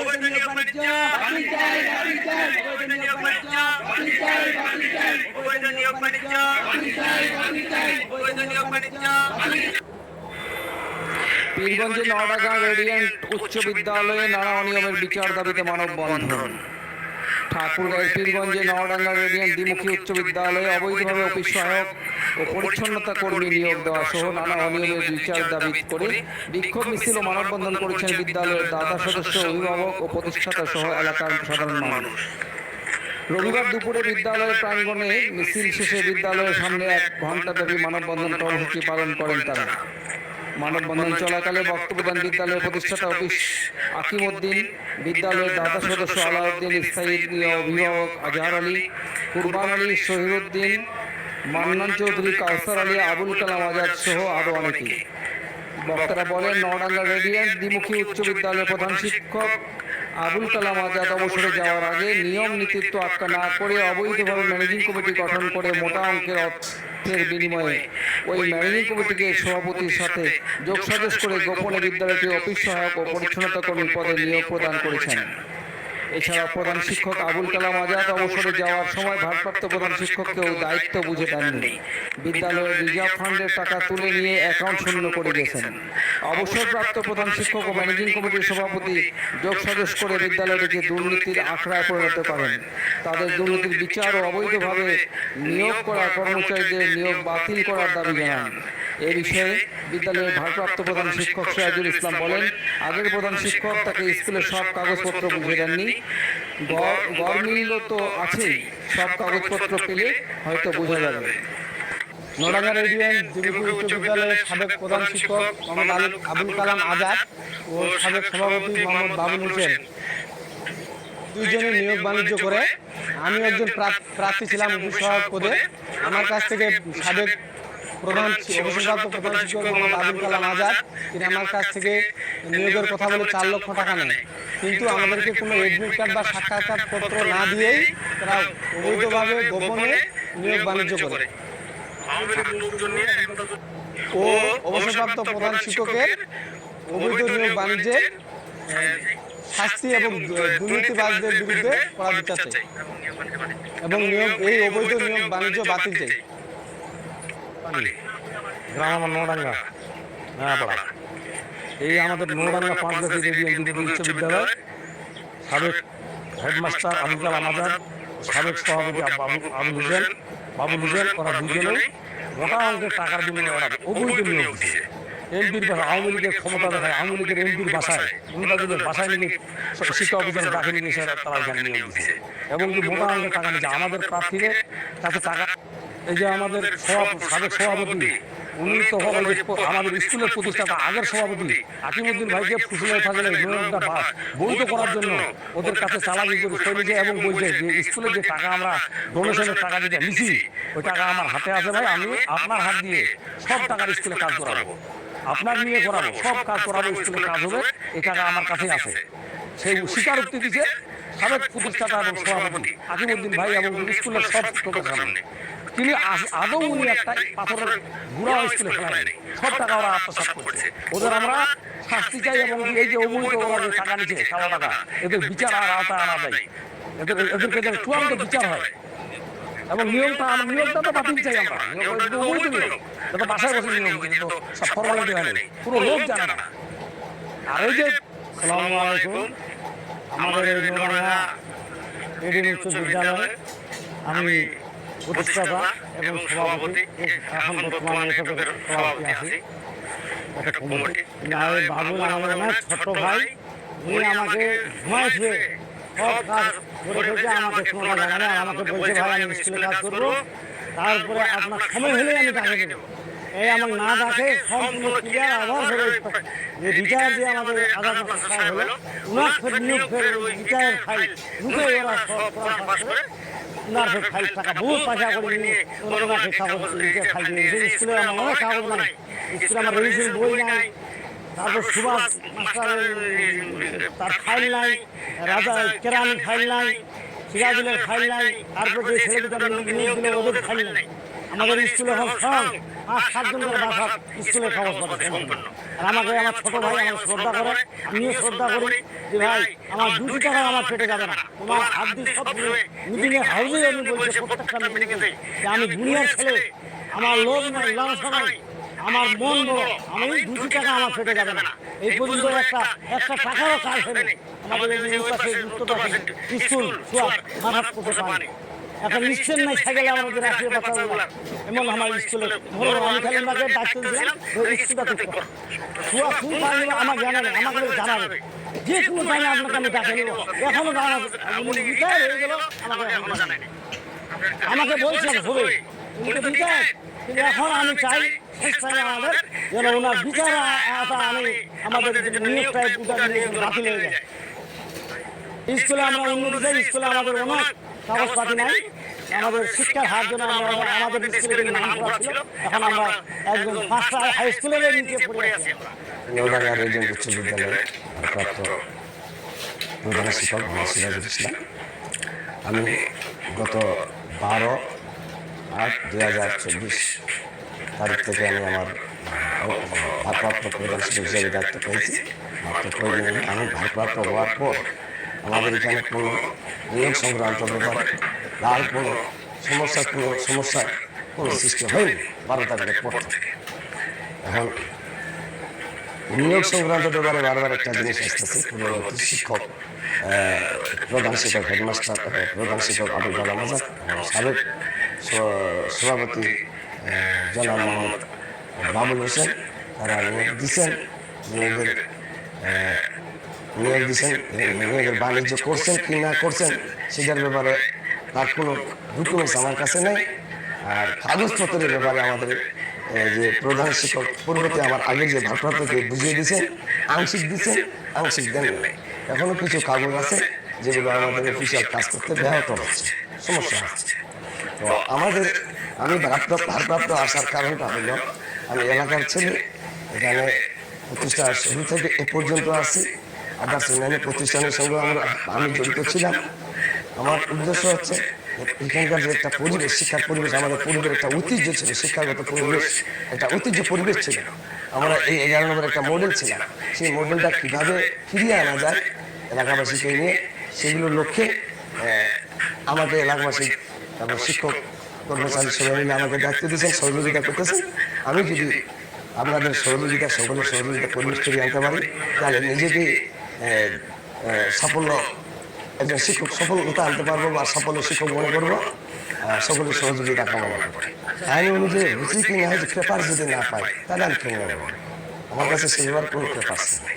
অবৈধ নিয়োগ বাণিজ্য বাতিল চাই, বাতিল চাই, অবৈধ নিয়োগ বাণিজ্য বাতিল চাই, বাতিল চাই, অবৈধ নিয়োগ বাণিজ্য বাতিল চাই, বাতিল চাই, অবৈধ নিয়োগ বাণিজ্য বাতিল। পীরগঞ্জে নওডাঙ্গা রেডিয়েন্ট উচ্চ বিদ্যালয়ে নানা অনিয়মের বিচার দাবিতে মানববন্ধন। ঠাকুরগাঁয়ের পীরগঞ্জে নওডাঙ্গা রেডিয়েন্ট দ্বিমুখী উচ্চ বিদ্যালয়ে অবৈধভাবে অফিস সহায়ক ও পরিচ্ছন্নতা কর্মী নিয়োগ দেওয়া সহ নানা অনিয়মের বিচার দাবি করে বিক্ষোভ মিছিল ও মানববন্ধন করেছেন বিদ্যালয়ের দাতা সদস্য, অভিভাবক ও প্রতিষ্ঠাতা সহ এলাকার সাধারণ মানুষ। রবিবার দুপুরে বিদ্যালয়ের প্রাঙ্গণে মিছিল শেষে বিদ্যালয়ের সামনে 1 ঘণ্টাব্যাপী মানববন্ধন কর্মসূচি পালন করেন তারা। মানববন্ধন চলাকালে বক্তব্য দেন বিদ্যালয়ের প্রতিষ্ঠাতা অফিস আকিম উদ্দিন, বিদ্যালয়ের দাতা সদস্য আলাউদ্দিন, স্থায়ী অভিভাবক আজহার আলী, কুরবান আলী, শহীদুদ্দিন, মান্নান চৌধুরী, কাউসার আলী, আবুল কালাম আজাদ সহ আরও অনেকে। বক্তারা বলেন, নওডাঙ্গা রেডিয়েন্ট দ্বিমুখী উচ্চ বিদ্যালয়ের প্রধান শিক্ষক আবুল কালাম আজাদ অবসরে যাওয়ার আগে নিয়ম নীতির তোয়াক্কা না করে অবৈধভাবে ম্যানেজিং কমিটি গঠন করে মোটা অঙ্কের অর্থের বিনিময়ে ওই ম্যানেজিং কমিটিকে সভাপতির সাথে যোগসাজশ করে গোপনে বিদ্যালয়টি অফিস সহায়ক ও পরিচ্ছন্নতা কর্মী পদে নিয়োগ প্রদান করেছেন। এছাড়া প্রধান শিক্ষক আবুল কালাম আজাদ অবসরে যাওয়ার সময় ভারপ্রাপ্ত প্রধান শিক্ষককেও দায়িত্ব বুঝে দেননি। বিদ্যালয়ের রিজার্ভ ফান্ডের টাকা তুলে নিয়ে অ্যাকাউন্ট শূন্য করে দিয়েছেন। অবসরপ্রাপ্ত প্রধান শিক্ষক ও ম্যানেজিং কমিটির সভাপতি যোগসাজশ করে বিদ্যালয়টিকে দুর্নীতির আখড়ায় পরিণত করেন। তাদের দুর্নীতির বিচার ও অবৈধভাবে নিয়োগ করা কর্মচারীদের নিয়োগ বাতিল করার দাবি জানান। এ বিষয়ে বিদ্যালয়ের ভারপ্রাপ্ত প্রধান শিক্ষক সিরাজুল ইসলাম বলেন, আগের প্রধান শিক্ষক তাকে স্কুলের সব কাগজপত্র বুঝিয়ে দেননি। গড়মিল তো আছেই, সব কাগজপত্র পেলে হয়তো বোঝা যাবে। নওডাঙ্গা রেডিয়েন্ট দ্বিমুখী উচ্চ বিদ্যালয়ের সাবেক প্রধান শিক্ষক মোহাম্মদ আবুল কালাম আজাদ ও সাবেক সভাপতি মোহাম্মদ বাবুল হোসেন দুইজনে নিয়োগ বাণিজ্য করে। আমি একজন প্রার্থী ছিলাম অফিস সহায়ক পদে। আমার কাছ থেকে সাবেক অবসরপ্রাপ্ত প্রধান শিক্ষক মোহাম্মদ আবুল কালাম আজাদ তিনি আমার কাছ থেকে নিয়োগের কথা বলে 4 লক্ষ টাকা নেন, কিন্তু আমাদেরকে কোনো এডমিট কার্ড বা সাক্ষাৎকার পত্র না দিয়েই তারা অবৈধভাবে গোপনে নিয়োগ বাণিজ্য করে। ও অবসরপ্রাপ্ত প্রধান শিক্ষকের অবৈধ নিয়োগ বাণিজ্যের শাস্তি এবং দুর্নীতিবাজদের বিরুদ্ধে করা বিচার চাই এবং এই অবৈধ নিয়োগ বাণিজ্য বাতিল চাই। গ্রাম নওডাঙ্গা নয়াপাড়া, এই আমাদের নওডাঙ্গা 5 রেডিয়েন্ট উচ্চ বিদ্যালয় সাবেক হেডমাস্টার আবুল কালাম আজাদ, সাবেক সভাপতি বাবুল হোসেন, ওরা দুজনেই মোটা অঙ্কের টাকার বিনিময়ে ওরা অবৈধ নিয়োগ দিচ্ছে। এমপির বাসায় আওয়ামী লীগের ক্ষমতা দেখায়, আওয়ামী লীগের এমপির বাসায় নেতাদের বাসায় নিয়ে শিক্ষা অফিসার ডাকে নিয়ে তারা এখানে নিয়োগ দিচ্ছে এবং মোটা অঙ্কের টাকা নিচ্ছে আমাদের প্রার্থীদের কাছে টাকা। এই যে আমাদের সাবেক সভাপতি উনি তো আমাদের স্কুলের প্রতিষ্ঠাতা আগের সভাপতি আকিমউদ্দিন ভাইকে ফুসলে থাকলে নিয়োগটা বৈধ করার জন্য ওদের কাছে চালাকি করে চলেছে এবং বলছে যে স্কুলের যে টাকা আমরা ডোনেশনের টাকা দিতে নিছি ওই টাকা আমার হাতে আছে ভাই, আমি আপনার হাত দিয়ে সব টাকার স্কুলে কাজ করাবো, আপনার নিয়ে করাবো, সব কাজ করাবো, স্কুলে কাজ হবে, এই টাকা আমার কাছেই আছে। সেই স্বীকারোক্তি দিচ্ছে সাবেক প্রতিষ্ঠাতা এবং সভাপতি আকিমউদ্দিন ভাই এবং স্কুলের সব শিক্ষকের সামনে। তিনি আদৌ উনি একটা পাথরের গুঁড়া স্কুলে ফেলায় সব টাকা ওরা আত্মসাৎ করছে। ওদের আমরা শাস্তি চাই এবং এই যে অবৈধ ওরা যে টাকা নিচ্ছে কালো টাকা, এদের বিচার আর আওতায় আনা যায়, এদেরকে যেন চূড়ান্ত বিচার হয় এবং নিয়োগটা তো বাতিল চাই আমরা। অবৈধ নিয়োগ যত বাসায় বসে নিয়োগ কিন্তু সব ফরমালিটি হয় না, পুরো লোক জানে না। আর এই যে আসসালামু আলাইকুম, আমাদের এই নওডাঙ্গা রেডিয়েন্ট উচ্চ বিদ্যালয়ে আমি প্রতিষ্ঠাতা এবং সভাপতি, এখন বর্তমানে এসবের সভাপতি আছি একটা কমিটি। বাবুল আমাদের ছোট ভাই, উনি আমাকে ঘুমায় শুয়ে সব কাজ করে থেকে আমাকে শোনা জানালে আমাকে বলছে ভাই আমি স্কুলে কাজ করবো, তারপরে আপনার সময় হলেই আমি ডাকে দেবো। এই আমার না ডাকে সম্পূর্ণ ক্লিয়ার আবার যে রিটায়ার দিয়ে আমাদের আধার মাস হলো উনার নিয়োগ ফের রিটায়ার ফাইল ঢুকে ওরা সব পাস করে উনার ফের ফাইল টাকা বহুত পয়সা করে নিয়ে ওনাকে কাগজ ফাইল দিয়ে স্কুলে আমার অনেক কাগজ নাই, স্কুলে আমার রেজিস্ট্রেশন বই নাই, তারপর সুভাষ মাস্টারের তার ফাইল নাই, রাজা কেরানির ফাইল নাই, সিরাজুলের ফাইল নাই, তারপর যে ছেলেটা নিয়োগ দিল ওদের ফাইল নাই। আমাদের স্কুলে এখন স্বয়ং 5-7 জন করে বাসার স্কুলের কাগজপত্র সম্পূর্ণ। আর আমাকে আমার ছোট ভাই আমার শ্রদ্ধা করে, আমিও শ্রদ্ধা করি যে ভাই আমার 2 টাকা আমার পেটে যাবে না, তোমার হাত দিয়ে সব মিটিংয়ে হাউসে আমি বলছি প্রত্যেকটা মিটিংয়ে যে আমি দুনিয়ার ছেলে, আমার লোক নাই, লালসা নাই, আমার মন বড়, আমি 2 টাকা আমার পেটে যাবে না। এই পর্যন্ত একটা টাকারও কাজ হয়নি আমাদের এই পাশে উত্তরপাশে স্কুল সব মাথাত করতে পারে। একটা নিশ্চয় নাই সাইকেলে আমাদের রাখলে বাচ্চাগুলো এমন আমার স্কুলে ধরো আমি খালি আমাকে দায়িত্ব দিলাম স্কুলটা ঠিক করো শুয়া ফুল পানি আমার জানা নেই, আমাকে জানাবে যে কোনো টাইমে আপনাকে আমি ডাকে নেব, এখনো রিটায়ার হয়ে গেল আমাকে জানাই আমাকে বলছেন হবে উনি তো রিটায়ার, কিন্তু এখন আমি চাই শেষ টাইমে আমাদের যেন ওনার বিচার আমি আমাদের নিয়োগটা বাতিল হয়ে যায়। স্কুলে আমরা উন্নতি চাই, স্কুলে আমাদের অনেক কাগজপাতি নাই, আমাদের শিক্ষার হার জন্য আমাদের স্কুলে নাম করা ছিল, এখন আমরা একদম 5টা হাই স্কুলের নিচে পড়ে আছি। নওডাঙ্গা রেজিডেন্ট উচ্চ বিদ্যালয়ে প্রাপ্ত প্রধান শিক্ষক মোহাম্মদ সিরাজুল ইসলাম। আমি গত 12/8/2024 তারিখ থেকে আমি আমার ভারপ্রাপ্ত প্রধান শিক্ষক হিসেবে দায়িত্ব পেয়েছি। মাত্র কয়েকদিন আমি ভারপ্রাপ্ত হওয়ার পর আমাদের এখানে কোনো নিয়োগ সংক্রান্ত ব্যাপারে লাল কোনো সমস্যার কোনো সৃষ্টি হয়নি 12 তারিখের পর থেকে। এখন নিয়োগ সংক্রান্ত ব্যাপারে বারবার একটা জিনিস আসতেছে, পূর্ববর্তী শিক্ষক প্রধান শিক্ষক হেডমাস্টার প্রধান শিক্ষক আবুল কালাম আজাদ, সাবেক সভাপতি জনাব মোহাম্মদ বাবুল হোসেন, তারা নিয়োগ দিচ্ছেন, নিয়োগের বাণিজ্য করছেন কি না করছেন সেটার ব্যাপারে তার কোনো ডকুমেন্টস আমার কাছে নেই। আর কাগজপত্রের ব্যাপারে আমাদের যে প্রধান শিক্ষক পূর্বতে আমার আগের যে ভারপ্রাপ্তকে বুঝিয়ে দিয়েছেন, আংশিক দিচ্ছেন, আংশিক দেন নাই। এখনো কিছু কাগজ আছে যেগুলো আমাদের অফিসিয়াল কাজ করতে ব্যাহত হচ্ছে, সমস্যা হচ্ছে। তো আমি ভারপ্রাপ্ত আসার কারণটা হলো আমি এলাকার ছেলে, এখানে প্রতিষ্ঠা শুরু থেকে এ পর্যন্ত আসছি, আদার্স অন্যান্য প্রতিষ্ঠানের সঙ্গে আমি জড়িত ছিলাম। আমার উদ্দেশ্য হচ্ছে এখানকার যে একটা পরিবেশ, শিক্ষার পরিবেশ, আমাদের পরিবেশ একটা ঐতিহ্য ছিল, শিক্ষাগত পরিবেশ একটা ঐতিহ্য পরিবেশ ছিল। আমরা এই 11 নম্বর একটা মডেল ছিলাম, সেই মডেলটা কীভাবে ফিরিয়ে আনা যায় এলাকাবাসীকে নিয়ে, সেগুলোর লক্ষ্যে আমাকে এলাকাবাসী তারপর শিক্ষক কর্মচারী সবাই মিলে আমাকে দায়িত্ব দিয়েছেন, সহযোগিতা করতেছেন। আমি যদি আপনাদের সহযোগিতা, সকলের সহযোগিতা পরিবেশ করে আনতে পারি, তাহলে নিজেকে সাফল্য একজন শিক্ষক সফলতা আনতে পারবো বা সাফল্য শিক্ষক মনে করবো, সকলের সহযোগিতা কামনা করবো। আইন অনুযায়ী হচ্ছে কি না হচ্ছে পেপার যদি না পাই তাহলে আমি কেমন আমার কাছে সেবার কোনো পেপার নেই।